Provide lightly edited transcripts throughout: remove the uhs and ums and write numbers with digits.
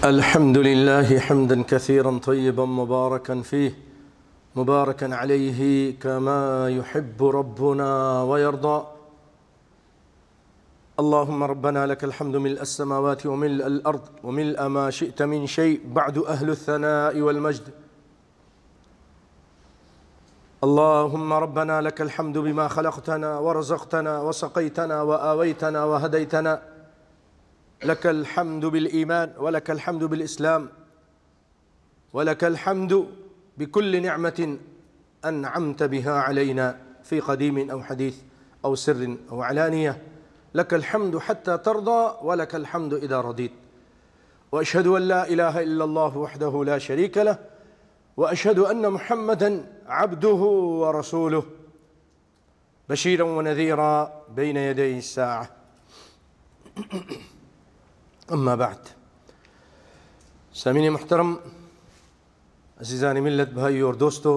الحمد لله حمدا كثيرا طيبا مباركا فيه مباركا عليه كما يحب ربنا ويرضى. اللهم ربنا لك الحمد ملء السماوات وملء الأرض وملء ما شئت من شيء بعد أهل الثناء والمجد. اللهم ربنا لك الحمد بما خلقتنا ورزقتنا وسقيتنا وآويتنا وهديتنا. لك الحمد بالإيمان ولك الحمد بالإسلام ولك الحمد بكل نعمة أنعمت بها علينا في قديم أو حديث أو سر أو علانية. لك الحمد حتى ترضى ولك الحمد إذا رضيت. وأشهد أن لا إله إلا الله وحده لا شريك له وأشهد أن محمدًا عبده ورسوله بشيرا ونذيرا بين يدي الساعة. اما بعد، سامعین محترم، عزیزان ملت، بھائی اور دوستو،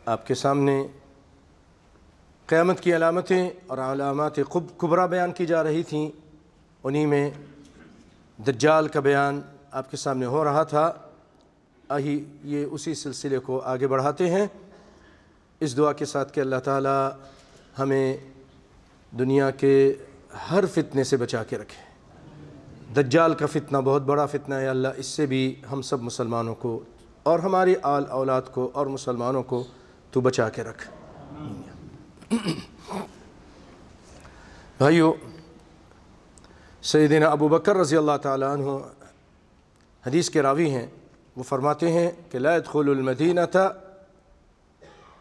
آپ کے سامنے قیامت کی علامتیں اور علامات کبریٰ بیان کی جا رہی تھیں. انہی میں دجال کا بیان آپ کے سامنے ہو رہا تھا. آئیے یہ اسی سلسلے کو آگے بڑھاتے ہیں اس دعا کے ساتھ کہ اللہ تعالی ہمیں دنیا کے ہر فتنے سے بچا کے رکھے. دجال کا فتنہ بہت بڑا فتنہ ہے. اللہ اس سے بھی ہم سب مسلمانوں کو اور ہماری آل اولاد کو اور مسلمانوں کو تو بچا کے رکھ. بھائیو، سیدنا ابو بکر رضی اللہ تعالیٰ عنہ حدیث کے راوی ہیں. وہ فرماتے ہیں کہ لا يدخل المدینۃ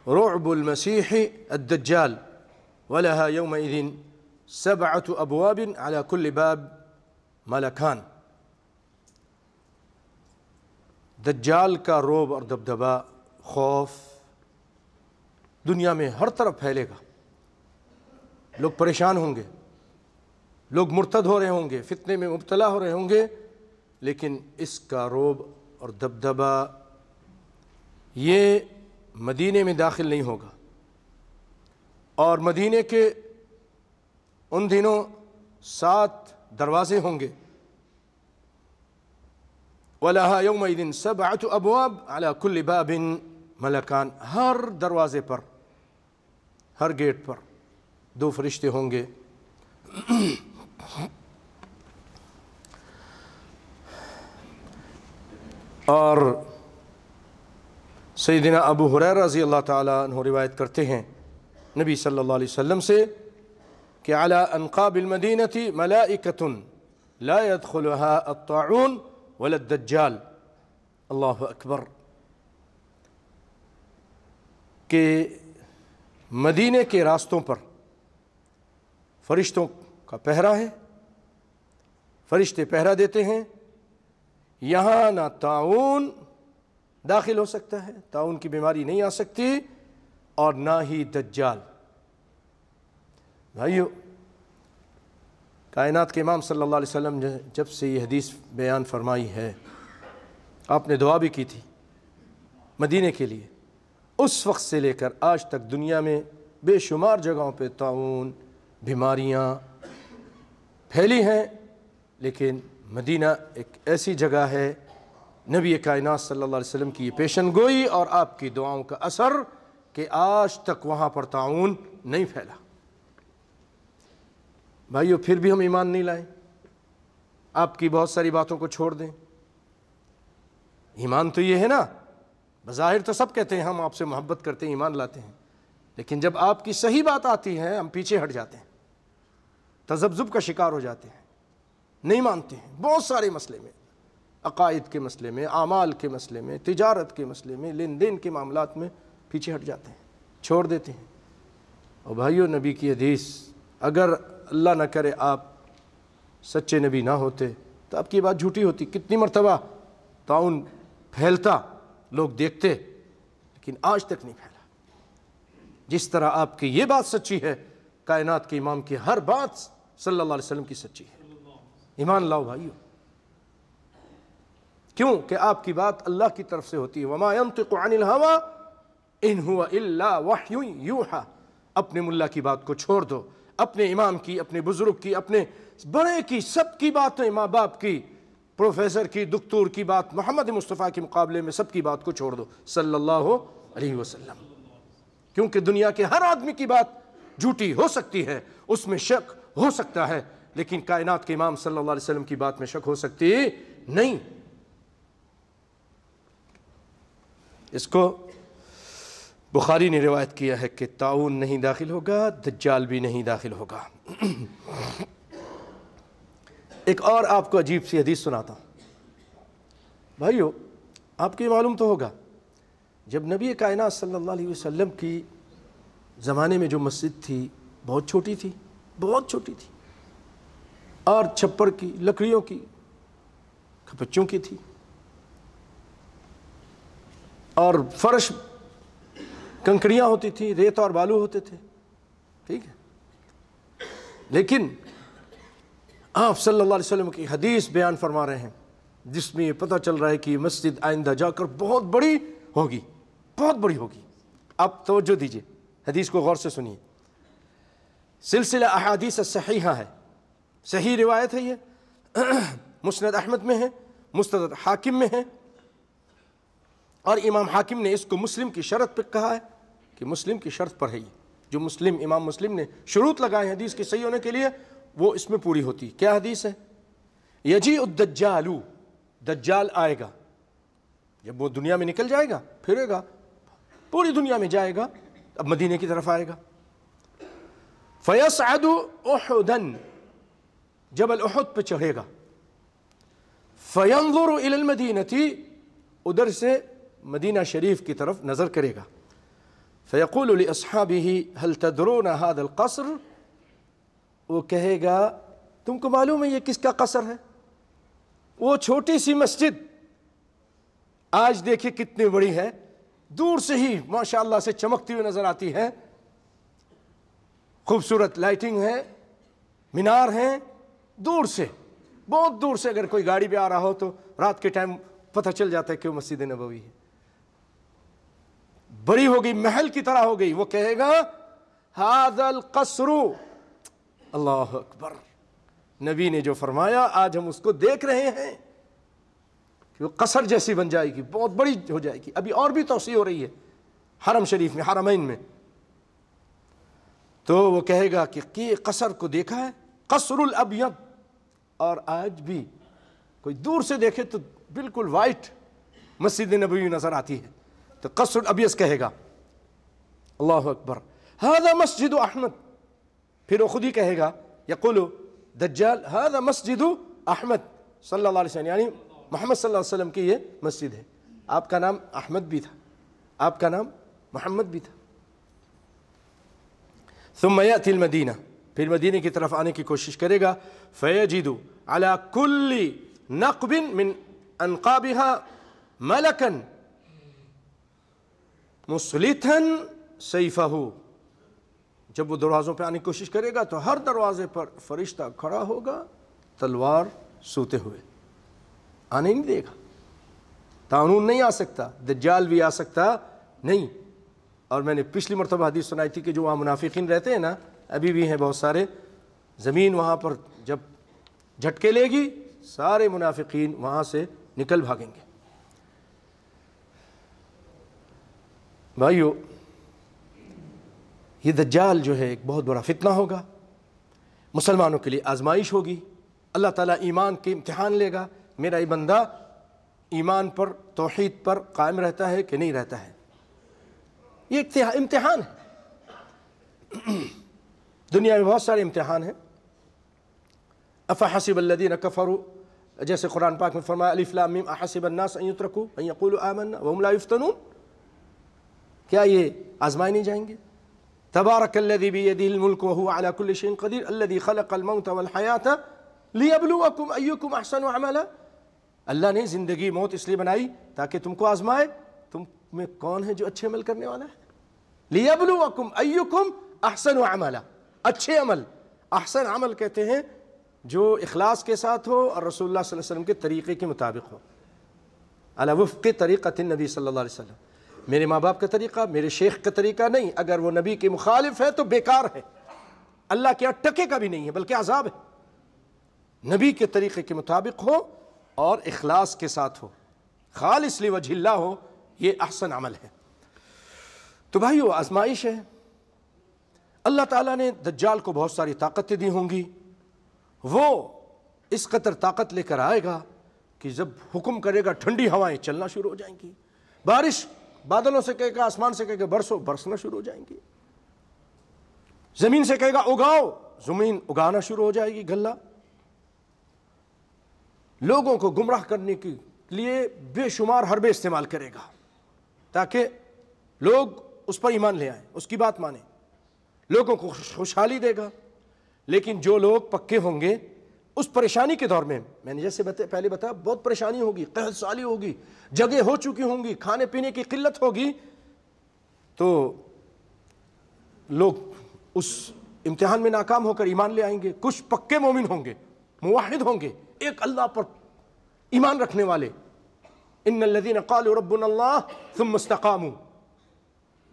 رعب المسیح الدجال ولها يومئذ 7 أبواب على كل باب ملکان. دجال کا رعب اور دبدبا، خوف دنیا میں ہر طرف پھیلے گا. لوگ پریشان ہوں گے، لوگ مرتد ہو رہے ہوں گے، فتنے میں مبتلا ہو رہے ہوں گے، لیکن اس کا رعب اور دبدبا یہ مدینے میں داخل نہیں ہوگا. اور مدینے کے ان دنوں 7 دروازے ہوں گے. وَلَهَا يَوْمَئِذٍ 7 أَبْوَابٍ عَلَى كُلِّ بَابٍ مَلَكَانِ. ہر دروازے پر، ہر گیٹ پر 2 فرشتے ہوں گے. اور سیدنا ابو ہریرہ رضی اللہ تعالیٰ عنہ روایت کرتے ہیں نبی صلی اللہ علیہ وسلم سے کہ علی انقاب المدینۃ ملائکۃ لا يدخلها الطاعون ولا الدجال. اللہ اکبر. کہ مدینے کے راستوں پر فرشتوں کا پہرا ہے، فرشتے پہرا دیتے ہیں. یہاں نہ طاعون داخل ہو سکتا ہے، طاعون کی بیماری نہیں آ سکتی، اور نہ ہی دجال. بھائیو، کائنات کے امام صلی اللہ علیہ وسلم جب سے یہ حدیث بیان فرمائی ہے، آپ نے دعا بھی کی تھی مدینے کے لیے. اس وقت سے لے کر آج تک دنیا میں بے شمار جگہوں پہ طاعون بیماریاں پھیلی ہیں، لیکن مدینہ ایک ایسی جگہ ہے، نبی کائنات صلی اللہ علیہ وسلم کی یہ پیشن گوئی اور آپ کی دعاؤں کا اثر کہ آج تک وہاں پر طاعون نہیں پھیلا. بھائیو، پھر بھی ہم ایمان نہیں لائیں، آپ کی بہت ساری باتوں کو چھوڑ دیں. ایمان تو یہ ہے نا، بظاہر تو سب کہتے ہیں ہم آپ سے محبت کرتے ہیں، ایمان لاتے ہیں، لیکن جب آپ کی صحیح بات آتی ہے ہم پیچھے ہٹ جاتے ہیں، تذبذب کا شکار ہو جاتے ہیں، نہیں مانتے ہیں. بہت سارے مسئلے میں، عقائد کے مسئلے میں، اعمال کے مسئلے میں، تجارت کے مسئلے میں، لین دین کے معاملات میں پیچھے ہٹ جاتے ہیں، چھوڑ دیتے ہیں. اور بھائیو، نبی کی حدیث، اگر اللہ نہ کرے آپ سچے نبی نہ ہوتے تو آپ کی بات جھوٹی ہوتی. کتنی مرتبہ طاعون پھیلتا، لوگ دیکھتے، لیکن آج تک نہیں پھیلا. جس طرح آپ کی یہ بات سچی ہے، کائنات کے امام کی ہر بات صلی اللہ علیہ وسلم کی سچی ہے. ایمان لاؤ بھائیو. کیوں کہ آپ کی بات اللہ کی طرف سے ہوتی ہے. وما ينطق عن الهوى ان هو الا وحی یوحى. اپنے ملا کی بات کو چھوڑ دو، اپنے امام کی، اپنے بزرگ کی، اپنے بڑے کی، سب کی باتیں، ماں باپ کی، پروفیسر کی، دکتور کی بات محمد مصطفیٰ کے مقابلے میں سب کی بات کو چھوڑ دو صلی اللہ علیہ وسلم، کیونکہ دنیا کے ہر آدمی کی بات جھوٹی ہو سکتی ہے، اس میں شک ہو سکتا ہے، لیکن کائنات کے امام صلی اللہ علیہ وسلم کی بات میں شک ہو سکتی نہیں۔ اس کو بخاری نے روایت کیا ہے کہ طاعون نہیں داخل ہوگا، دجال بھی نہیں داخل ہوگا۔ ایک اور آپ کو عجیب سی حدیث سناتا ہوں۔ بھائیو، آپ کو یہ معلوم تو ہوگا جب نبی کائنات صلی اللہ علیہ وسلم کی زمانے میں جو مسجد تھی بہت چھوٹی تھی، بہت چھوٹی تھی، اور چھپر کی، لکڑیوں کی، کھپچوں کی تھی، اور فرش کنکریاں ہوتی تھی، ریت اور بالو ہوتے تھے، ٹھیک ہے۔ لیکن آپ صلی اللہ علیہ وسلم کی حدیث بیان فرما رہے ہیں جس میں یہ پتہ چل رہا ہے کہ یہ مسجد آئندہ جا کر بہت بڑی ہوگی، بہت بڑی ہوگی۔ آپ توجہ دیجئے، حدیث کو غور سے سنیے۔ سلسلہ احادیث صحیحہ ہے، صحیح روایت ہے، یہ مسند احمد میں ہے، مستدرک حاکم میں ہے، اور امام حاکم نے اس کو مسلم کی شرط پہ کہا ہے کہ مسلم کی شرط پر ہے، یہ جو امام مسلم نے شروط لگائے ہیں حدیث کے صحیح ہونے کے لیے وہ اس میں پوری ہوتی ہے۔ کیا حدیث ہے؟ یجیء الدجال، دجال آئے گا، جب وہ دنیا میں نکل جائے گا، پھرے گا، پوری دنیا میں جائے گا، اب مدینے کی طرف آئے گا۔ فیصعد احدا، جبل احد پہ چڑھے گا، فینظر الی المدینہ، ادھر سے مدینہ شریف کی طرف نظر کرے گا، فیقول لاصحابہ هل تدرون هذا القصر، وہ کہے گا تم کو معلوم ہے یہ کس کا قصر ہے؟ وہ چھوٹی سی مسجد آج دیکھیں کتنی بڑی ہے، دور سے ہی ماشاءاللہ سے چمکتی ہوئی نظر آتی ہے، خوبصورت لائٹنگ ہے، مینار ہیں، دور سے، بہت دور سے اگر کوئی گاڑی پہ آ رہا ہو تو رات کے ٹائم پتہ چل جاتا ہے کہ وہ مسجد نبوی ہے، بڑی ہو گئی، محل کی طرح ہو گئی۔ وہ کہے گا ھذا القصر، اللہ اکبر، نبی نے جو فرمایا آج ہم اس کو دیکھ رہے ہیں کہ وہ قصر جیسی بن جائے گی، بہت بڑی ہو جائے گی۔ ابھی اور بھی توسیع ہو رہی ہے حرم شریف میں، حرمین میں۔ تو وہ کہے گا کہ قصر کو دیکھا ہے، قصر الابیض، اور آج بھی کوئی دور سے دیکھے تو بالکل وائٹ مسجد نبوی نظر آتی ہے، تو قصر الابیض کہے گا۔ اللہ اکبر، ھذا مسجد احمد، پھر وہ خود ہی کہے گا، یقول دجال ھذا مسجد احمد صلی اللہ علیہ وسلم، یعنی محمد صلی اللہ علیہ وسلم کی یہ مسجد ہے، آپ کا نام احمد بھی تھا، آپ کا نام محمد بھی تھا۔ ثم یأتی المدینہ، پھر مدینے کی طرف آنے کی کوشش کرے گا، فیجد علی کل نقب من انقابها ملکا مسلطا سیفہ، جب وہ دروازوں پہ آنے کی کوشش کرے گا تو ہر دروازے پر فرشتہ کھڑا ہوگا تلوار سوتے ہوئے، آنے نہیں دے گا، طاعون نہیں آ سکتا، دجال بھی آ سکتا نہیں۔ اور میں نے پچھلی مرتبہ حدیث سنائی تھی کہ جو وہاں منافقین رہتے ہیں نا، ابھی بھی ہیں بہت سارے، زمین وہاں پر جب جھٹکے لے گی سارے منافقین وہاں سے نکل بھاگیں گے۔ بھائیو، یہ دجال جو ہے ایک بہت بڑا فتنہ ہوگا، مسلمانوں کے لیے آزمائش ہوگی، اللہ تعالیٰ ایمان کے امتحان لے گا، میرا یہ بندہ ایمان پر، توحید پر قائم رہتا ہے کہ نہیں رہتا ہے، یہ امتحان ہے۔ دنیا میں بہت سارے امتحان ہیں۔ افحسب الذین کفروا، جیسے قرآن پاک میں فرمایا الف لام میم احسب الناس ان یترکوا ان یقولوا آمنا وهم لا یفتنون، کیا یہ آزمائے نہیں جائیں گے؟ تبارک الذی بیدہ الملک وهو علی کل شیء قدیر الذی خلق الموت والحیاۃ لیبلوکم ایکم احسن عملا، اللہ نے زندگی موت اس لیے بنائی تاکہ تم کو آزمائے تم میں کون ہے جو اچھے عمل کرنے والا ہے، لیبلوکم ایکم احسن عملا، اچھے عمل، احسن عمل کہتے ہیں جو اخلاص کے ساتھ ہو اور رسول اللہ صلی اللہ علیہ وسلم کے طریقے کے مطابق ہو، علی وفق طریقۃ النبی صلی اللہ علیہ وسلم، میرے ماں باپ کا طریقہ، میرے شیخ کا طریقہ نہیں، اگر وہ نبی کے مخالف ہے تو بیکار ہے، اللہ کے یہاں ٹکے کا بھی نہیں ہے بلکہ عذاب ہے۔ نبی کے طریقے کے مطابق ہو اور اخلاص کے ساتھ ہو، خالص لوجہ اللہ ہو، یہ احسن عمل ہے۔ تو بھائیو آزمائش ہے، اللہ تعالیٰ نے دجال کو بہت ساری طاقتیں دی ہوں گی، وہ اس قدر طاقت لے کر آئے گا کہ جب حکم کرے گا ٹھنڈی ہوائیں چلنا شروع ہو جائیں گی، بارش بادلوں سے کہے گا، آسمان سے کہے گا برسو، برسنا شروع ہو جائیں گی، زمین سے کہے گا اگاؤ، زمین اگانا شروع ہو جائے گی غلہ۔ لوگوں کو گمراہ کرنے کے لیے بے شمار حربے استعمال کرے گا تاکہ لوگ اس پر ایمان لے آئیں، اس کی بات مانیں، لوگوں کو خوشحالی دے گا۔ لیکن جو لوگ پکے ہوں گے اس پریشانی کے دور میں نے جیسے پہلے بتایا بہت پریشانی ہوگی، قحط سالی ہوگی، جگہ ہو چکی ہوں گی، کھانے پینے کی قلت ہوگی، تو لوگ اس امتحان میں ناکام ہو کر ایمان لے آئیں گے۔ کچھ پکے مومن ہوں گے، موحد ہوں گے، ایک اللہ پر ایمان رکھنے والے، ان الذین قالوا ربنا اللہ ثم استقاموا،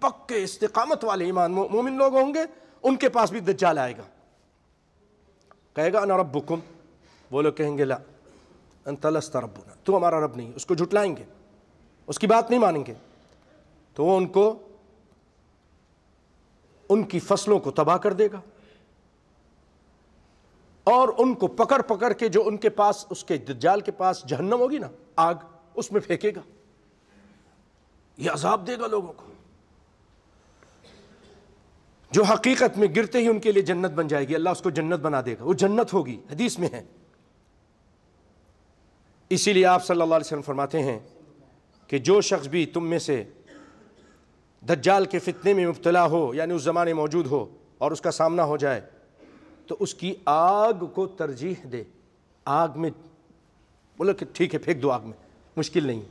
پکے استقامت والے ایمان مومن لوگ ہوں گے، ان کے پاس بھی دجال آئے گا، کہے گا انا ربکم، وہ لوگ کہیں گے لا انت لست ربنا، تو ہمارا رب نہیں، اس کو جھٹلائیں گے، اس کی بات نہیں مانیں گے، تو وہ ان کی فصلوں کو تباہ کر دے گا، اور ان کو پکڑ پکڑ کے جو ان کے پاس، اس کے دجال کے پاس جہنم ہوگی نا، آگ، اس میں پھینکے گا، یہ عذاب دے گا لوگوں کو، جو حقیقت میں گرتے ہی ان کے لیے جنت بن جائے گی، اللہ اس کو جنت بنا دے گا، وہ جنت ہوگی، حدیث میں ہے۔ اسی لیے آپ صلی اللہ علیہ وسلم فرماتے ہیں کہ جو شخص بھی تم میں سے دجال کے فتنے میں مبتلا ہو، یعنی اس زمانے موجود ہو اور اس کا سامنا ہو جائے، تو اس کی آگ کو ترجیح دے، آگ میں بولو کہ ٹھیک ہے پھینک دو آگ میں، مشکل نہیں،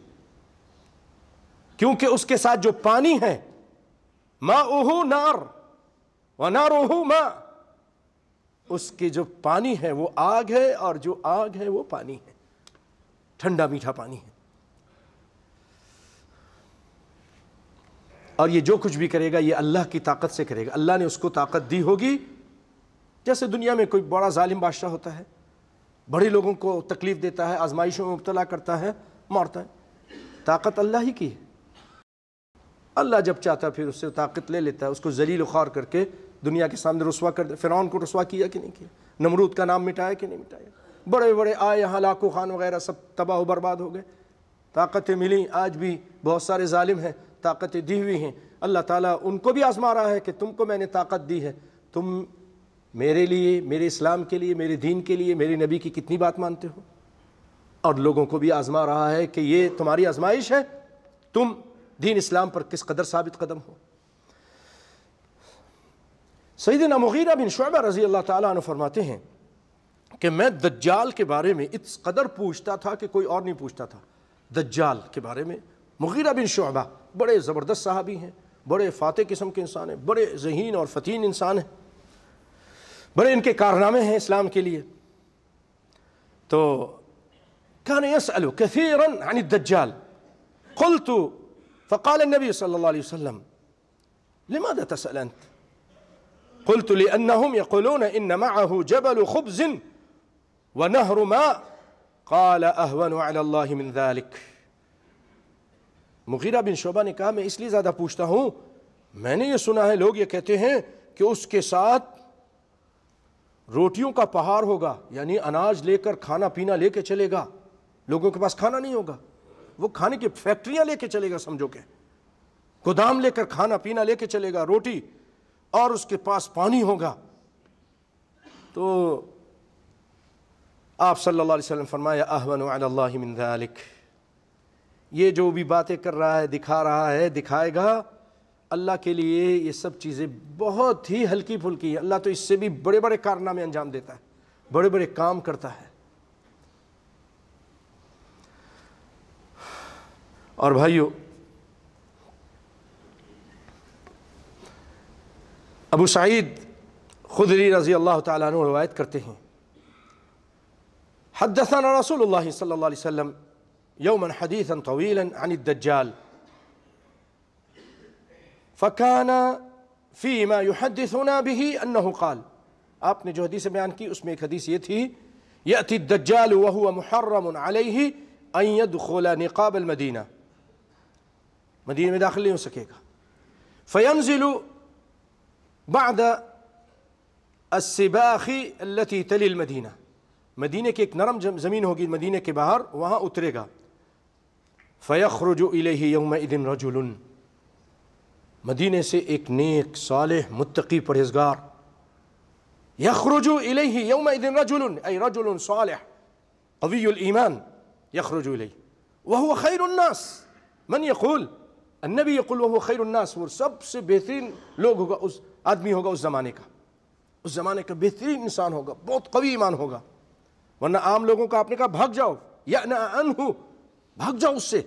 کیونکہ اس کے ساتھ جو پانی ہے، ماؤہ نار ونارہ ماء، اس کے جو پانی ہے وہ آگ ہے، اور جو آگ ہے وہ پانی ہے، ٹھنڈا میٹھا پانی ہے، اور یہ جو کچھ بھی کرے گا یہ اللہ کی طاقت سے کرے گا، اللہ نے اس کو طاقت دی ہوگی۔ جیسے دنیا میں کوئی بڑا ظالم بادشاہ ہوتا ہے، بڑے لوگوں کو تکلیف دیتا ہے، آزمائشوں میں مبتلا کرتا ہے، مارتا ہے، طاقت اللہ ہی کی ہے، اللہ جب چاہتا ہے پھر اس سے طاقت لے لیتا ہے، اس کو ذلیل و خوار کر کے دنیا کے سامنے رسوا کر دے۔ فرعون کو رسوا کیا کہ نہیں کیا؟ نمرود کا نام مٹایا کہ نہیں مٹایا؟ بڑے بڑے آئے یہاں، لاکھوں خان وغیرہ سب تباہ و برباد ہو گئے، طاقتیں ملیں، آج بھی بہت سارے ظالم ہیں، طاقتیں دی ہوئی ہیں، اللہ تعالیٰ ان کو بھی آزما رہا ہے کہ تم کو میں نے طاقت دی ہے، تم میرے لیے، میرے اسلام کے لیے، میرے دین کے لیے، میرے نبی کی کتنی بات مانتے ہو، اور لوگوں کو بھی آزما رہا ہے کہ یہ تمہاری آزمائش ہے، تم دین اسلام پر کس قدر ثابت قدم ہو۔ سیدنا مغیرہ بن شعبہ رضی اللہ تعالیٰ عنہ فرماتے ہیں کہ میں دجال کے بارے میں اس قدر پوچھتا تھا کہ کوئی اور نہیں پوچھتا تھا، دجال کے بارے میں۔ مغیرہ بن شعبہ بڑے زبردست صحابی ہیں، بڑے فاتح قسم کے انسان ہیں، بڑے ذہین اور فتین انسان ہیں، بڑے ان کے کارنامے ہیں اسلام کے لیے۔ تو كان يسأل كثيرا عن الدجال، قلت فقال النبي صلى الله عليه وسلم لماذا تسأل أنت؟ قلت لأنهم يقولون إن معه جبل خبز ونهر ماء، قال أهون على الله من ذلك۔ مغیرہ بن شعبہ نے کہا میں اس لیے زیادہ پوچھتا ہوں، میں نے یہ سنا ہے لوگ یہ کہتے ہیں کہ اس کے ساتھ روٹیوں کا پہاڑ ہوگا، یعنی اناج لے کر کھانا پینا لے کے چلے گا، لوگوں کے پاس کھانا نہیں ہوگا، وہ کھانے کی فیکٹریاں لے کے چلے گا، سمجھو کہ گودام لے کر کھانا پینا لے کے چلے گا، روٹی، اور اس کے پاس پانی ہوگا۔ تو آپ صلی اللہ علیہ وسلم فرمایا اہون علی اللہ من ذلک، یہ جو بھی باتیں کر رہا ہے، دکھا رہا ہے، دکھائے گا، اللہ کے لیے یہ سب چیزیں بہت ہی ہلکی پھلکی ہیں، اللہ تو اس سے بھی بڑے بڑے کارنامے انجام دیتا ہے، بڑے بڑے کام کرتا ہے۔ اور بھائیو، ابو سعید خدری رضی اللہ تعالیٰ عنہ روایت کرتے ہیں، حدثنا رسول اللہ صلی اللہ علیہ وسلم یوما حدیثا طویلا عن الدجال فكان فيما يحدثنا به انه قال، آپ نے جو حدیث بیان کی اس میں ایک حدیث یہ تھی یأتی الدجال وهو محرم علیہ ان يدخل نقاب المدینہ، مدینہ میں داخل نہیں ہو سکے گا. فینزل بعد السباخ التي تلی المدینہ، مدینہ کی ایک نرم زمین ہوگی مدینہ کے باہر، وہاں اترے گا. فیخرج الیہ یومئذ رجل، مدینہ سے ایک نیک صالح متقی پرہیزگار، یخرج الیہ یومئذ رجل ای رجل صالح قوی الایمان یخرج الیہ وهو خیر الناس. من یقول؟ النبی یقول وهو خیر الناس، وہ سب سے بہترین لوگ ہوگا، اس آدمی ہوگا اس زمانے کا، اس زمانے کا بہترین انسان ہوگا، بہت قوی ایمان ہوگا. ورنہ عام لوگوں کا آپ نے کہا بھاگ جاؤ، یأنأ عنہ، بھاگ جاؤ اس سے.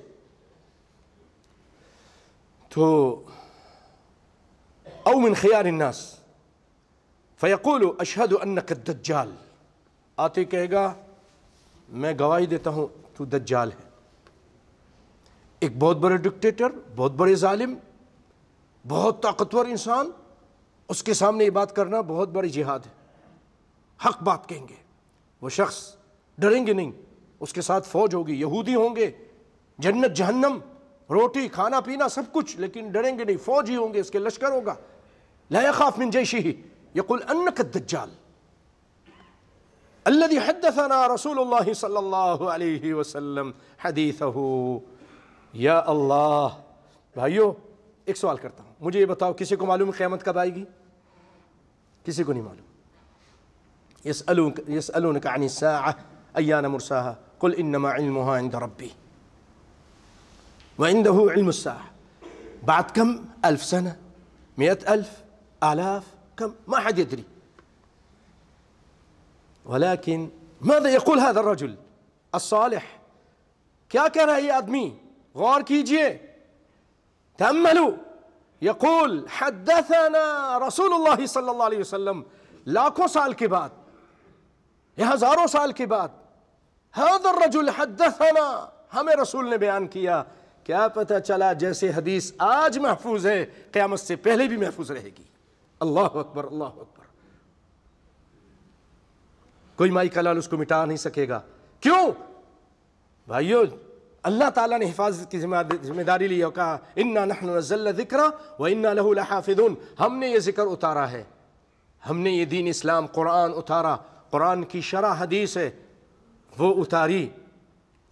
تو او من خیار الناس فیقول اشہد انک الدجال، آتے کہے گا میں گواہی دیتا ہوں تو دجال ہے. ایک بہت بڑے ڈکٹیٹر، بہت بڑے ظالم، بہت طاقتور انسان، اس کے سامنے یہ بات کرنا بہت بڑی جہاد ہے. حق بات کہیں گے، وہ شخص ڈریں گے نہیں، اس کے ساتھ فوج ہوگی، یہودی ہوں گے، جنت جہنم، روٹی کھانا پینا سب کچھ، لیکن ڈریں گے نہیں، فوج ہی ہوں گے، اس کے لشکر ہوگا. لا يخاف من جيشه يقول انك الدجال الذي حدثنا رسول الله صلى الله عليه وسلم حديثه. یا اللہ. بھائیو ایک سوال کرتا ہوں، مجھے یہ بتاؤ کسی کو معلوم قیامت کب آئے گی؟ کسی کو نہیں معلوم. يسألونك عن الساعة أيان مرساها قل إنما علمها عند ربي وعنده علم الساعة. بعد كم ألف سنة، 100,000، آلاف، كم؟ ما حد يدري. ولكن ماذا يقول هذا الرجل الصالح؟ کیا کہہ رہا ہے یہ آدمی؟ غور کیجئے، تأملوا. يقول حدثنا رسول اللہ صلی اللہ علیہ وسلم، لاکھوں سال کے بعد یا ہزاروں سال کے بعد، هذا الرجل حدثنا، ہمیں رسول نے بیان کیا. کیا پتہ چلا جیسے حدیث آج محفوظ ہے قیامت سے پہلے بھی محفوظ رہے گی. اللہ اکبر، اللہ اکبر. کوئی مائی کا لال اس کو مٹا نہیں سکے گا. کیوں؟ بھائیو اللہ تعالیٰ نے حفاظت کی ذمہ داری لی اور کہا انا نحن نزلنا الذکر وانا له لحافظون. ہم نے یہ ذکر اتارا ہے، ہم نے یہ دین اسلام قرآن اتارا، قرآن کی شرح حدیث ہے وہ اتاری،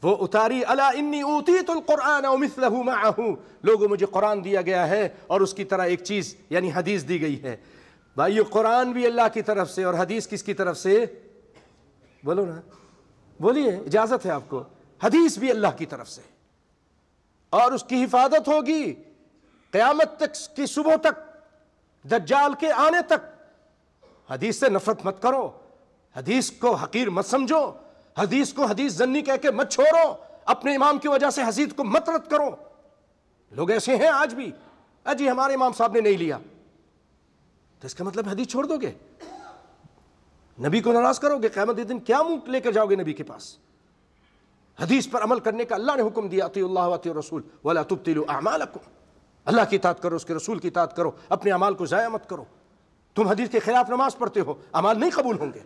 وہ اتاری. الا انی اوتیت القرآن ومثلہ معہ، لوگوں مجھے قرآن دیا گیا ہے اور اس کی طرح ایک چیز یعنی حدیث دی گئی ہے. بھائیو قرآن بھی اللہ کی طرف سے اور حدیث کس کی طرف سے؟ بولو نا، بولیے، اجازت ہے آپ کو. حدیث بھی اللہ کی طرف سے، اور اس کی حفاظت ہوگی قیامت تک کی صبح تک، دجال کے آنے تک. حدیث سے نفرت مت کرو، حدیث کو حقیر مت سمجھو، حدیث کو حدیث زنی کہہ کے مت چھوڑو، اپنے امام کی وجہ سے حدیث کو مت رد کرو. لوگ ایسے ہیں آج بھی، اجی ہمارے امام صاحب نے نہیں لیا تو اس کا مطلب حدیث چھوڑ دو گے، نبی کو ناراض کرو گے. قیامت کے دن کیا منہ لے کر جاؤ گے نبی کے پاس؟ حدیث پر عمل کرنے کا اللہ نے حکم دیا، اطیعوا اللہ واطیعوا الرسول ولا تبطلوا اعمالکم. اللہ کی اطاعت کرو، اس کے رسول کی اطاعت کرو، اپنے اعمال کو ضائع مت کرو. تم حدیث کے خلاف نماز پڑھتے ہو، اعمال نہیں قبول ہوں گے.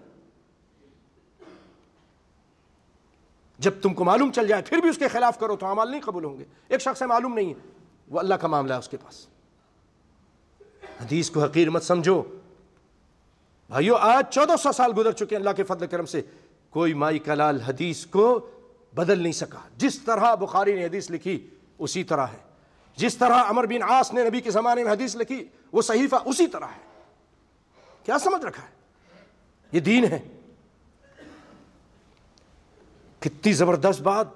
جب تم کو معلوم چل جائے پھر بھی اس کے خلاف کرو تو اعمال نہیں قبول ہوں گے. ایک شخص سے معلوم نہیں ہے، وہ اللہ کا معاملہ ہے اس کے پاس. حدیث کو حقیر مت سمجھو. بھائیو آج 1400 سال گزر چکے ہیں اللہ کے فضل کرم سے، کوئی مائی کلال حدیث کو بدل نہیں سکا. جس طرح بخاری نے حدیث لکھی اسی طرح ہے، جس طرح عمر بن عاص نے نبی کے زمانے میں حدیث لکھی وہ صحیفہ اسی طرح ہے. کیا سمجھ رکھا ہے؟ یہ دین ہے. کتنی زبردست بات.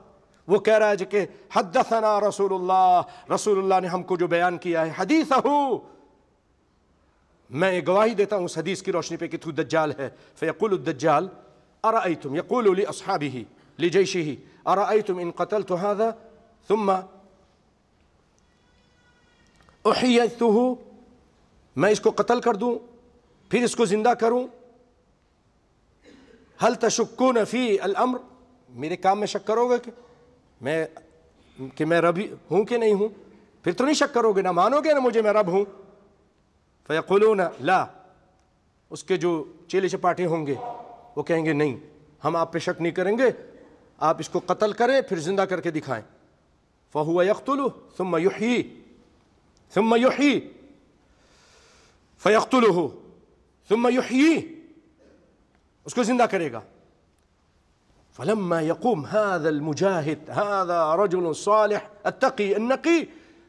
وہ کہہ رہا ہے کہ حدثنا رسول اللہ، رسول اللہ نے ہم کو جو بیان کیا ہے حدیثہ، میں گواہی دیتا ہوں اس حدیث کی روشنی پہ کہ تو دجال ہے. فیقول الدجال ارأیتم، یقول لاصحابہ لجیشہ ارأیتم ان قتلت هذا ثم احییتہ، میں اس کو قتل کر دوں پھر اس کو زندہ کروں، هل تشکون فی الامر، میرے کام میں شک کرو گے کہ میں رب ہوں کہ نہیں ہوں؟ پھر تو نہیں شک کرو گے، نہ مانو گے نہ مجھے میں رب ہوں. فیقولون لا، اس کے جو چیلے چپاٹے ہوں گے وہ کہیں گے نہیں، ہم آپ پہ شک نہیں کریں گے، آپ اس کو قتل کریں پھر زندہ کر کے دکھائیں۔ فَهُوَ يَقْتُلُهُ ثُمَّ يُحْيِي فَيَقْتُلُهُ ثُمَّ يُحْيِي، اس کو زندہ کرے گا۔ فَلَمَّا يَقُومْ هَذَا الْمُجَاهِدْ هَذَا رَجُلٌ صَالِحٌ التَّقِي النَّقِي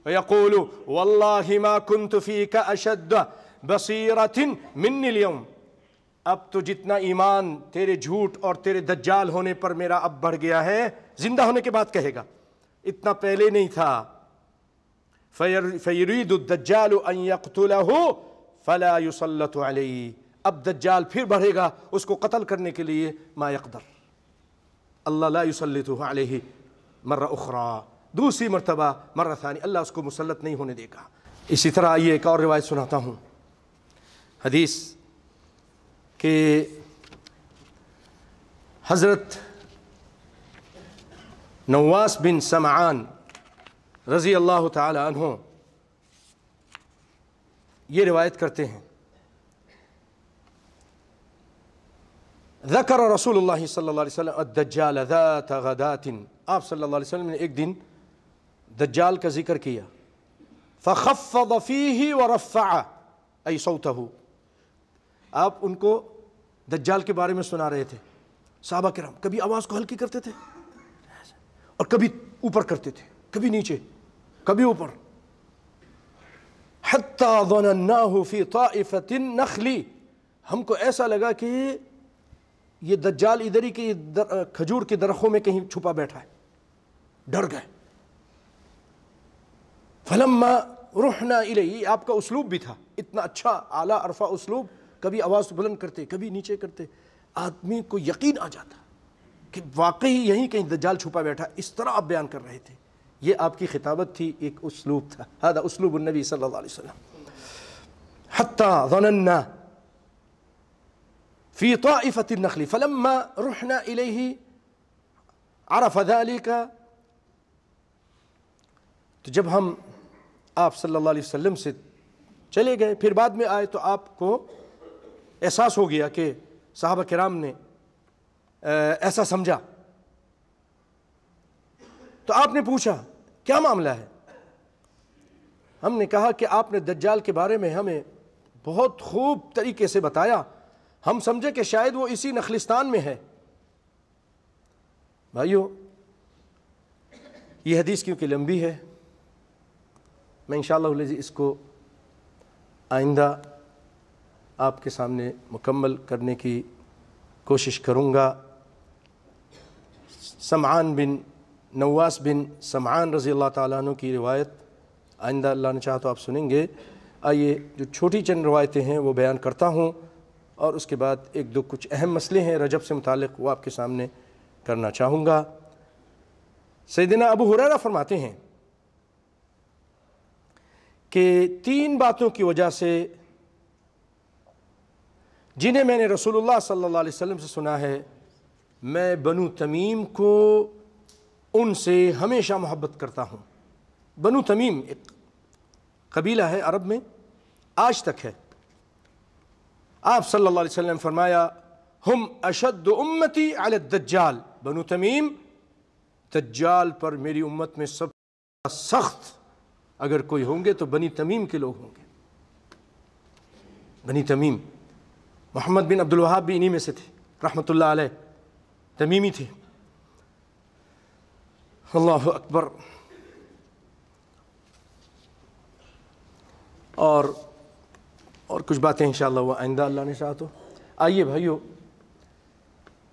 فَيَقُولُ وَاللَّهِ مَا كُنْتُ فِيكَ أَشَدَّ بَصِيرَةٍ مِنِّي الْيَوْمِ، اب تو جتنا ایمان تیرے جھوٹ اور تیرے دجال ہونے پر میرا اب بڑھ گیا ہے، زندہ ہونے کے بعد کہے گا، اتنا پہلے نہیں تھا۔ فَيُرِيدُ الدَّجَّالُ أَن يَقْتُلَهُ فَلَا يُسَلَّطُ عَلَيْهِ، اب دجال پھر بڑھے گا اس کو قتل کرنے کے لیے، ما يقدر، اللہ لا يسلطه علیہ مرہ اخرى، دوسری مرتبہ مرہ ثانی اللہ اس کو مسلط نہیں ہونے دے گا۔ اسی طرح آئیے ایک اور روایت سناتا ہوں، حدیث کہ حضرت نواس بن سمعان رضی اللہ تعالی عنہ یہ روایت کرتے ہیں، ذکر رسول اللہ صلی اللہ علیہ وسلم الدجال ذات غدات، آپ صلی اللہ علیہ وسلم نے ایک دن دجال کا ذکر کیا، فخفض فیہ ورفع ای صوتہ، آپ ان کو دجال کے بارے میں سنا رہے تھے، صحابہ کرام کبھی آواز کو ہلکی کرتے تھے اور کبھی اوپر کرتے تھے، کبھی نیچے کبھی اوپر، حتی ظنناہ فی طائفۃ النخل، ہم کو ایسا لگا کہ یہ دجال ادھر ہی کہ کھجور کے درختوں میں کہیں چھپا بیٹھا ہے، ڈر گئے۔ فلما رحنا الیہ، آپ کا اسلوب بھی تھا اتنا اچھا اعلیٰ عرفہ اسلوب، کبھی آواز بلند کرتے کبھی نیچے کرتے، آدمی کو یقین آ جاتا کہ واقعی یہیں کہیں دجال چھپا بیٹھا، اس طرح آپ بیان کر رہے تھے، یہ آپ کی خطابت تھی، ایک اسلوب تھا، ہذا اسلوب النبی صلی اللہ علیہ وسلم۔ حتی ظننا فی طائفۃ النخل فلما رحنا الیہ عرف ذلک، تو جب ہم آپ صلی اللہ علیہ وسلم سے چلے گئے پھر بعد میں آئے تو آپ کو احساس ہو گیا کہ صحابہ کرام نے ایسا سمجھا، تو آپ نے پوچھا کیا معاملہ ہے؟ ہم نے کہا کہ آپ نے دجال کے بارے میں ہمیں بہت خوب طریقے سے بتایا، ہم سمجھے کہ شاید وہ اسی نخلستان میں ہے۔ بھائیو یہ حدیث کیونکہ لمبی ہے، میں انشاءاللہ اس کو آئندہ آپ کے سامنے مکمل کرنے کی کوشش کروں گا۔ سمعان بن نواس بن سمعان رضی اللہ تعالیٰ عنہ کی روایت آئندہ اللہ نے چاہا تو آپ سنیں گے۔ آئیے جو چھوٹی چند روایتیں ہیں وہ بیان کرتا ہوں، اور اس کے بعد ایک دو کچھ اہم مسئلے ہیں رجب سے متعلق وہ آپ کے سامنے کرنا چاہوں گا۔ سیدنا ابو ہریرہ فرماتے ہیں کہ 3 باتوں کی وجہ سے جنہیں میں نے رسول اللہ صلی اللہ علیہ وسلم سے سنا ہے، میں بنو تمیم کو ان سے ہمیشہ محبت کرتا ہوں۔ بنو تمیم ایک قبیلہ ہے عرب میں، آج تک ہے۔ آپ صلی اللہ علیہ وسلم فرمایا ہم اشد امتی علی الدجال، بنو تمیم دجال پر میری امت میں سب سے سخت اگر کوئی ہوں گے تو بنی تمیم کے لوگ ہوں گے۔ بنی تمیم، محمد بن عبد الوہاب بھی انہی میں سے تھے رحمۃ اللہ علیہ، تمیمی تھے۔ اللہ اکبر۔ اور کچھ باتیں انشاءاللہ وہ آئندہ اللہ نے چاہا تو۔ آئیے بھائیو،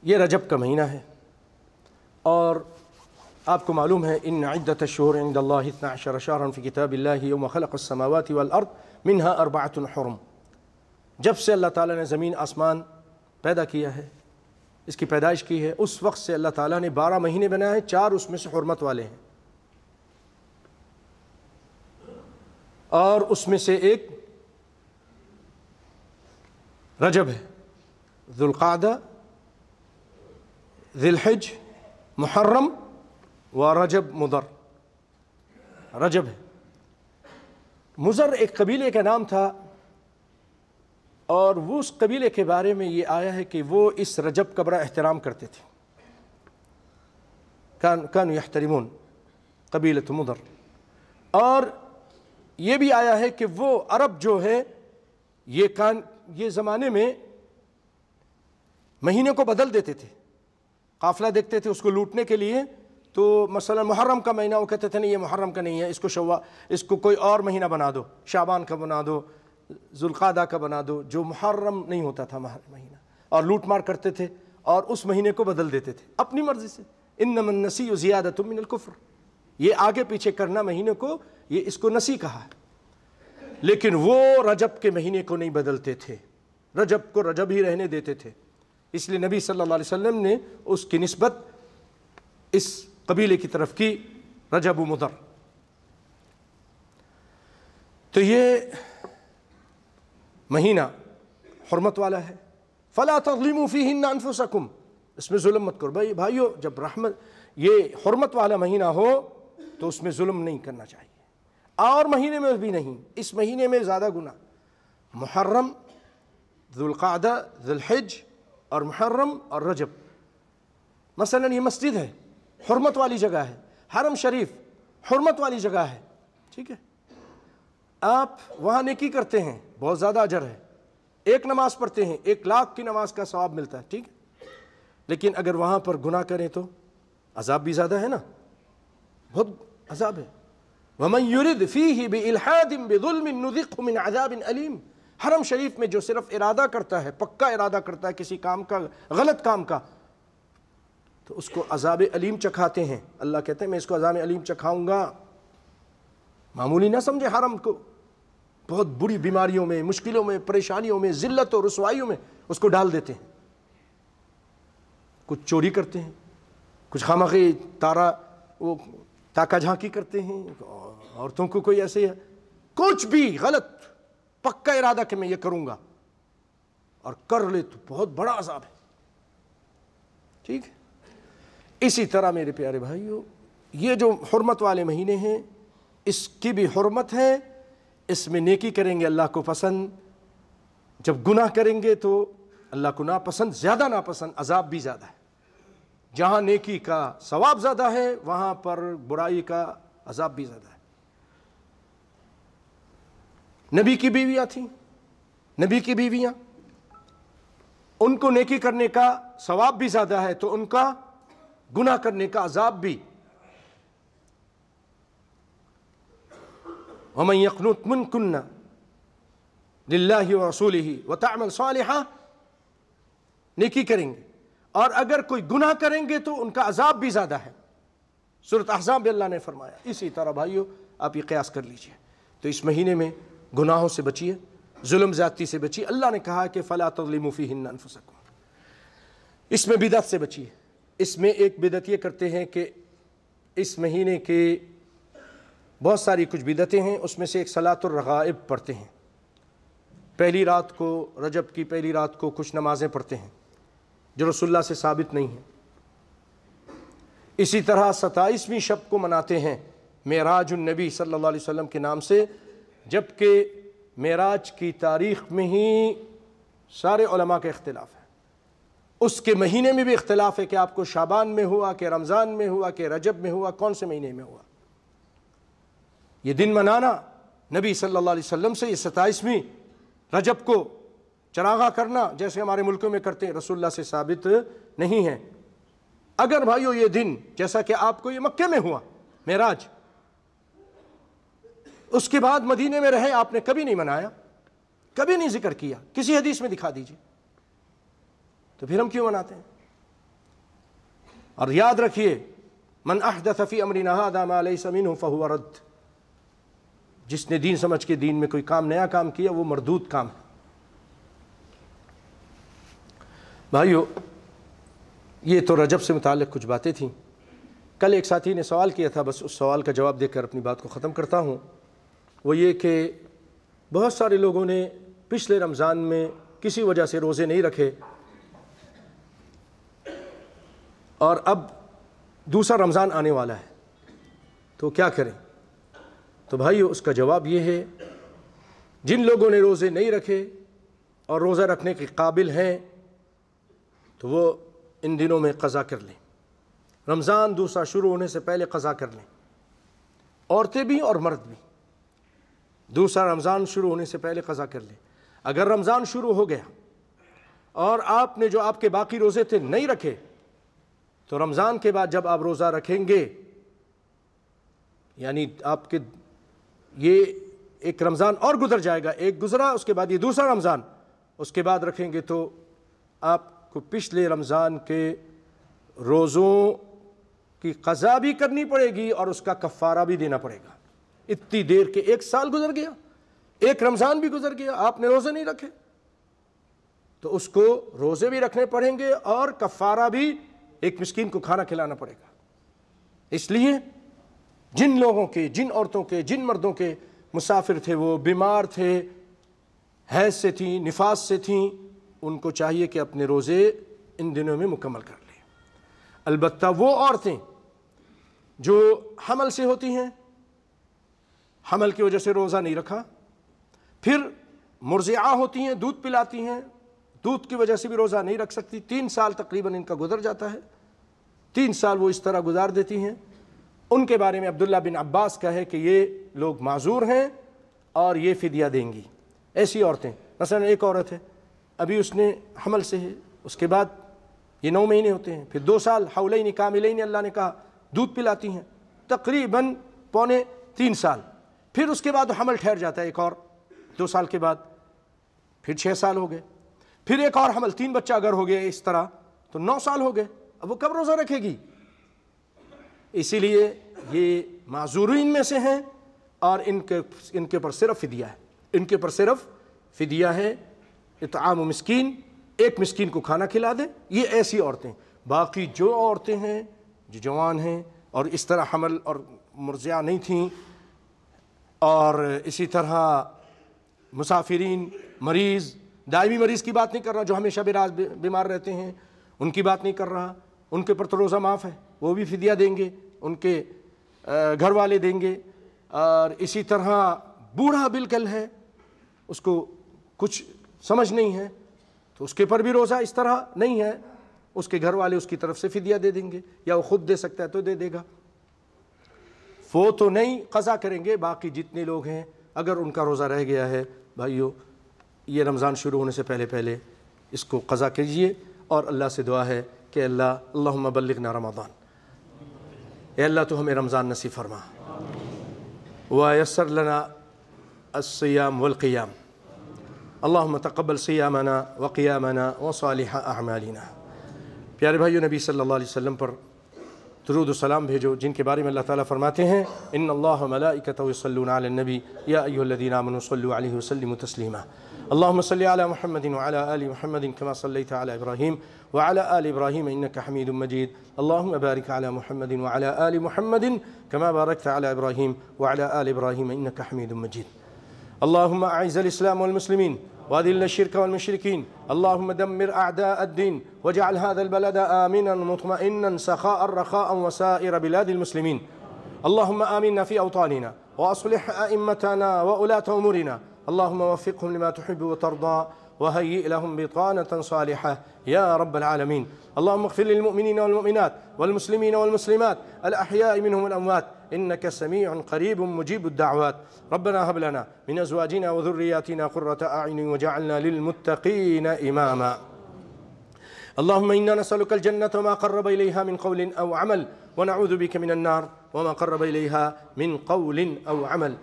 یہ رجب کا مہینہ ہے، اور آپ کو معلوم ہے ان عدۃ الشہور عند اللہ 12 شہرا فی کتاب اللہ یوم خلق السماوات والارض منها 4 حرم، جب سے اللہ تعالیٰ نے زمین آسمان پیدا کیا ہے، اس کی پیدائش کی ہے، اس وقت سے اللہ تعالیٰ نے 12 مہینے بنائے ہیں، 4 اس میں سے حرمت والے ہیں، اور اس میں سے ایک رجب ہے، ذو القعدہ، ذی الحج، محرم و رجب مضر، رجب ہے۔ مضر ایک قبیلے کا نام تھا، اور وہ اس قبیلے کے بارے میں یہ آیا ہے کہ وہ اس رجب کا بڑا احترام کرتے تھے. کانوا یحترمون قبیلۃ مضر. اور یہ بھی آیا ہے کہ وہ عرب جو ہے یہ زمانے میں مہینے کو بدل دیتے تھے. قافلہ دیکھتے تھے اس کو لوٹنے کے لیے، تو مثلا محرم کا مہینہ وہ کہتے تھے نہیں یہ محرم کا نہیں ہے، اس کو کوئی اور مہینہ بنا دو، شعبان کا بنا دو، ذوالقعدہ کا بنا دو، جو محرم نہیں ہوتا تھا مہینہ، اور لوٹ مار کرتے تھے اور اس مہینے کو بدل دیتے تھے اپنی مرضی سے. انما النسیء زیادۃ من الکفر، یہ آگے پیچھے کرنا مہینے کو، یہ اس کو نسی کہا ہے. لیکن وہ رجب کے مہینے کو نہیں بدلتے تھے، رجب کو رجب ہی رہنے دیتے تھے. اس لیے نبی صلی اللہ علیہ وسلم نے اس کی نسبت اس قبیلے کی طرف کی، رجب و مضر. تو یہ مہینہ حرمت والا ہے. فلا تظلموا فیہن انفسکم، اس میں ظلم مت کرو. بھائیو جب رحمت یہ حرمت والا مہینہ ہو تو اس میں ظلم نہیں کرنا چاہیے، اور مہینے میں بھی نہیں. اس مہینے میں زیادہ گناہ، محرم، ذوالقعدہ، ذوالحج اور محرم اور رجب. مثلا یہ مسجد ہے، حرمت والی جگہ ہے، حرم شریف حرمت والی جگہ ہے، ٹھیک ہے، آپ وہاں نیکی کرتے ہیں، بہت زیادہ اجر ہے. ایک نماز پڑھتے ہیں 1,00,000 کی نماز کا ثواب ملتا ہے، ٹھیک ہے. لیکن اگر وہاں پر گناہ کریں تو عذاب بھی زیادہ ہے نا، بہت عذاب ہے. وَمَن يُرِدْ فِيهِ بِإِلْحَادٍ بِظُلْمٍ نُذِقْهُ مِنْ عَذَابٍ أَلِيمٍ. حرم شریف میں جو صرف ارادہ کرتا ہے، پکا ارادہ کرتا ہے کسی کام کا، غلط کام کا، تو اس کو عذاب علیم چکھاتے ہیں. اللہ کہتے ہیں میں اس کو عذاب علیم چکھاؤں گا. معمولی نہ سمجھے حرم کو، بہت بری بیماریوں میں، مشکلوں میں، پریشانیوں میں، ذلت اور رسوائیوں میں اس کو ڈال دیتے ہیں. کچھ چوری کرتے ہیں، کچھ خامخواہ تاکہ جھانکی کرتے ہیں، عورتوں کو کوئی ایسے ہے، کچھ بھی غلط پکا ارادہ کہ میں یہ کروں گا اور کر لے تو بہت بڑا عذاب ہے، ٹھیک ہے. اسی طرح میرے پیارے بھائیو، یہ جو حرمت والے مہینے ہیں اس کی بھی حرمت ہے. اس میں نیکی کریں گے اللہ کو پسند، جب گناہ کریں گے تو اللہ کو ناپسند، زیادہ ناپسند، عذاب بھی زیادہ ہے. جہاں نیکی کا ثواب زیادہ ہے وہاں پر برائی کا عذاب بھی زیادہ ہے. نبی کی بیویاں تھیں، نبی کی بیویاں، ان کو نیکی کرنے کا ثواب بھی زیادہ ہے تو ان کا گناہ کرنے کا عذاب بھی. وَمَن يَقْنُتْ مِنْكُنَّ لِلَّهِ وَرَسُولِهِ وَتَعْمَلْ صَالِحًا، نیکی کریں گے اور اگر کوئی گناہ کریں گے تو ان کا عذاب بھی زیادہ ہے. سورۃ احزاب میں اللہ نے فرمایا. اسی طرح بھائیو آپ یہ قیاس کر لیجئے. تو اس مہینے میں گناہوں سے بچیے، ظلم زیادتی سے بچیے. اللہ نے کہا کہ فَلَا تَظْلِمُوا فِيهِنَّ أَنفُسَكُمْ. اس میں بدعت سے بچیے. اس میں ایک بدعت یہ کرتے ہیں کہ اس مہینے کے بہت ساری کچھ بدعتیں ہیں، اس میں سے ایک صلاۃ الرغائب پڑھتے ہیں. پہلی رات کو، رجب کی پہلی رات کو کچھ نمازیں پڑھتے ہیں جو رسول اللہ سے ثابت نہیں ہیں. اسی طرح 27ویں شب کو مناتے ہیں معراج النبی صلی اللہ علیہ وسلم کے نام سے، جبکہ معراج کی تاریخ میں ہی سارے علماء کا اختلاف ہے. اس کے مہینے میں بھی اختلاف ہے کہ آپ کو شعبان میں ہوا کہ رمضان میں ہوا کہ رجب میں ہوا، کون سے مہینے میں ہوا. یہ دن منانا نبی صلی اللہ علیہ وسلم سے، یہ 27ویں رجب کو چراغاں کرنا جیسے ہمارے ملکوں میں کرتے ہیں، رسول اللہ سے ثابت نہیں ہے. اگر بھائیو یہ دن جیسا کہ آپ کو یہ مکے میں ہوا معراج، اس کے بعد مدینے میں رہے، آپ نے کبھی نہیں منایا، کبھی نہیں ذکر کیا، کسی حدیث میں دکھا دیجئے، تو پھر ہم کیوں مناتے ہیں؟ اور یاد رکھیے من احدث فی امرنا ھذا ما لیس منہ فہو رد. جس نے دین سمجھ کے دین میں کوئی کام، نیا کام کیا، وہ مردود کام ہے. بھائیو یہ تو رجب سے متعلق کچھ باتیں تھیں. کل ایک ساتھی نے سوال کیا تھا، بس اس سوال کا جواب دے کر اپنی بات کو ختم کرتا ہوں. وہ یہ کہ بہت سارے لوگوں نے پچھلے رمضان میں کسی وجہ سے روزے نہیں رکھے اور اب دوسرا رمضان آنے والا ہے، تو کیا کریں؟ تو بھائیو اس کا جواب یہ ہے، جن لوگوں نے روزے نہیں رکھے اور روزہ رکھنے کے قابل ہیں تو وہ ان دنوں میں قضا کر لیں۔ رمضان دوسرا شروع ہونے سے پہلے قضا کر لیں، عورتیں بھی اور مرد بھی، دوسرا رمضان شروع ہونے سے پہلے قضا کر لیں۔ اگر رمضان شروع ہو گیا اور آپ نے جو آپ کے باقی روزے تھے نہیں رکھے، تو رمضان کے بعد جب آپ روزہ رکھیں گے، یعنی آپ کے یہ ایک رمضان اور گزر جائے گا، ایک گزرا اس کے بعد یہ دوسرا رمضان، اس کے بعد رکھیں گے تو آپ کو پچھلے رمضان کے روزوں کی قضا بھی کرنی پڑے گی اور اس کا کفارہ بھی دینا پڑے گا۔ اتنی دیر کے 1 سال گزر گیا، ایک رمضان بھی گزر گیا، آپ نے روزے نہیں رکھے، تو اس کو روزے بھی رکھنے پڑیں گے اور کفارہ بھی ایک مسکین کو کھانا کھلانا پڑے گا۔ اس لیے جن لوگوں کے، جن عورتوں کے، جن مردوں کے مسافر تھے، وہ بیمار تھے، حیض سے تھیں، نفاس سے تھیں، ان کو چاہیے کہ اپنے روزے ان دنوں میں مکمل کر لیں۔ البتہ وہ عورتیں جو حمل سے ہوتی ہیں، حمل کی وجہ سے روزہ نہیں رکھا، پھر مرضعہ ہوتی ہیں، دودھ پلاتی ہیں، دودھ کی وجہ سے بھی روزہ نہیں رکھ سکتی، 3 سال تقریباً ان کا گزر جاتا ہے، 3 سال وہ اس طرح گزار دیتی ہیں، ان کے بارے میں عبداللہ بن عباس کا ہے کہ یہ لوگ معذور ہیں اور یہ فدیہ دیں گی۔ ایسی عورتیں، مثلا ایک عورت ہے، ابھی اس نے حمل سے ہے، اس کے بعد یہ 9 مہینے ہوتے ہیں، پھر 2 سال حولین کاملین اللہ نے کہا دودھ پلاتی ہیں، تقریباً 2.25 سال، پھر اس کے بعد حمل ٹھہر جاتا ہے ایک اور 2 سال کے بعد، پھر 6 سال ہو گئے، پھر ایک اور حمل، 3 بچہ اگر ہو گئے اس طرح تو 9 سال ہو گئے، اب وہ کب روزہ رکھے گی؟ اسی لیے یہ معذورین میں سے ہیں اور ان کے پر صرف فدیہ ہے، ان کے پر صرف فدیہ ہے، اطعام مسکین، ایک مسکین کو کھانا کھلا دیں، یہ ایسی عورتیں۔ باقی جو عورتیں ہیں جو جوان ہیں اور اس طرح حمل اور مرضعہ نہیں تھیں، اور اسی طرح مسافرین، مریض، دائمی مریض کی بات نہیں کر رہا، جو ہمیشہ بیمار رہتے ہیں ان کی بات نہیں کر رہا، ان کے پر تو روزہ معاف ہے، وہ بھی فدیہ دیں گے، ان کے گھر والے دیں گے۔ اور اسی طرح بوڑھا بالکل ہے، اس کو کچھ سمجھ نہیں ہے تو اس کے پر بھی روزہ اس طرح نہیں ہے، اس کے گھر والے اس کی طرف سے فدیہ دے دیں گے، یا وہ خود دے سکتا ہے تو دے دے گا، وہ تو نہیں قضا کریں گے۔ باقی جتنے لوگ ہیں اگر ان کا روزہ رہ گیا ہے، بھائیو یہ رمضان شروع ہونے سے پہلے پہلے اس کو قضا کیجئے، اور اللہ سے دعا ہے کہ اللہم بلغنا رمضان، اے اللہ تو ہمیں رمضان نصیب فرما، ویسر لنا الصیام والقیام، اللہم تقبل صیامنا وقیامنا وصالح اعمالنا۔ پیارے بھائیو، نبی صلی اللہ علیہ وسلم پر درود و سلام بھیجو، جن کے بارے میں اللہ تعالیٰ فرماتے ہیں ان اللہ ملائکتہ یصلون علی النبی یا ایھا الذین آمنوا صلوا علیہ وسلموا تسلیما۔ اللهم صل على محمد وعلى آل محمد كما صليت على إبراهيم وعلى آل إبراهيم إنك حميد مجيد. اللهم بارك على محمد وعلى آل محمد كما باركت على إبراهيم وعلى آل إبراهيم إنك حميد مجيد. اللهم أعز الإسلام والمسلمين وأذل الشرك والمشركين. اللهم دمر أعداء الدين واجعل هذا البلد آمنا مطمئنا سخاء رخاء وسائر بلاد المسلمين. اللهم آمنا في أوطاننا وأصلح أئمتنا وولاة أمورنا. اللهم وفقهم لما تحب وترضى وهيئ لهم بطانة صالحة يا رب العالمين. اللهم اغفر للمؤمنين والمؤمنات والمسلمين والمسلمات الأحياء منهم والأموات إنك سميع قريب مجيب الدعوات. ربنا هب لنا من أزواجنا وذرياتنا قرة أعين وجعلنا للمتقين إماما. اللهم إنا نسألك الجنة وما قرب إليها من قول أو عمل ونعوذ بك من النار وما قرب إليها من قول أو عمل.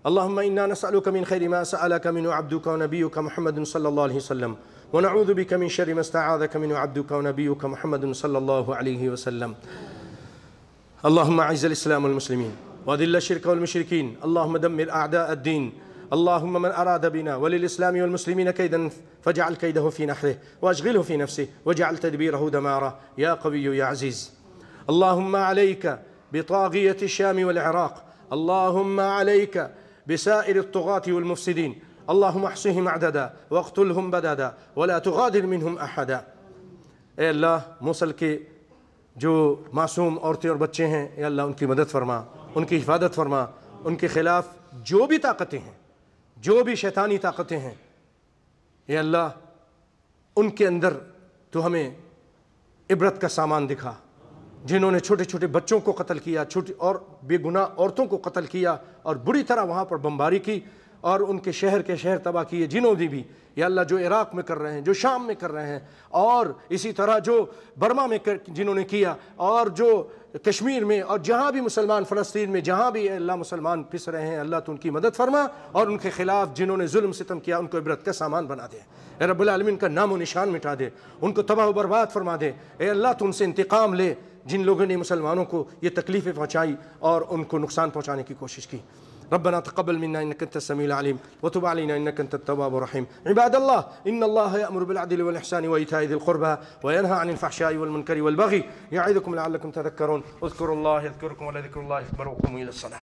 اللهم إنا نسألك من خير ما سألك منه عبدك ونبيك محمد صلى الله عليه وسلم ونعوذ بك من شر ما استعاذك منه عبدك ونبيك محمد صلى الله عليه وسلم. اللهم أعز الإسلام والمسلمين وأذل الشرك والمشركين. اللهم دمر أعداء الدين. اللهم من أراد بنا وللإسلام والمسلمين كيدا فاجعل كيده في نحره وأشغله في نفسه واجعل تدبيره دماره يا قوي يا عزيز. اللهم عليك بطاغية الشام والعراق. اللهم عليك بسائر الطغاة والمفسدين. اللهم احصهم عددا واقتلهم بددا ولا تغادر منهم أحدا. اے اللہ موصل کے جو معصوم عورتیں اور بچے ہیں، اے اللہ ان کی مدد فرما، ان کی حفاظت فرما، ان کے خلاف جو بھی طاقتیں ہیں، جو بھی شیطانی طاقتیں ہیں اے اللہ ان کے اندر تو ہمیں عبرت کا سامان دکھا، جنہوں نے چھوٹے چھوٹے بچوں کو قتل کیا، چھوٹی اور بے گناہ عورتوں کو قتل کیا اور بری طرح وہاں پر بمباری کی اور ان کے شہر تباہ کیے، جنہوں نے بھی یا اللہ جو عراق میں کر رہے ہیں، جو شام میں کر رہے ہیں، اور اسی طرح جو برما میں جنہوں نے کیا، اور جو کشمیر میں، اور جہاں بھی مسلمان، فلسطین میں جہاں بھی اے اللہ مسلمان پس رہے ہیں، اللہ تو ان کی مدد فرما، اور ان کے خلاف جنہوں نے ظلم ستم کیا ان کو عبرت کا سامان بنا دے، اے رب العالمین کا نام و نشان مٹا دے، ان کو تباہ و برباد فرما دے، اے اللہ تو ان سے انتقام لے جن لوگوں نے مسلمانوں کو یہ تکلیفیں پہنچائی اور ان کو نقصان پہنچانے کی کوشش کی۔ ربنا تقبل منا انك انت السميع العليم وتب علينا انك انت التواب الرحيم. عباد الله ان الله يأمر بالعدل والاحسان وايتاء ذي القربى وينهى عن الفحشاء والمنكر والبغي يعظكم لعلكم تذكرون. اذكروا الله يذكركم ولذكر الله اكبر وقوموا الى الصلاة.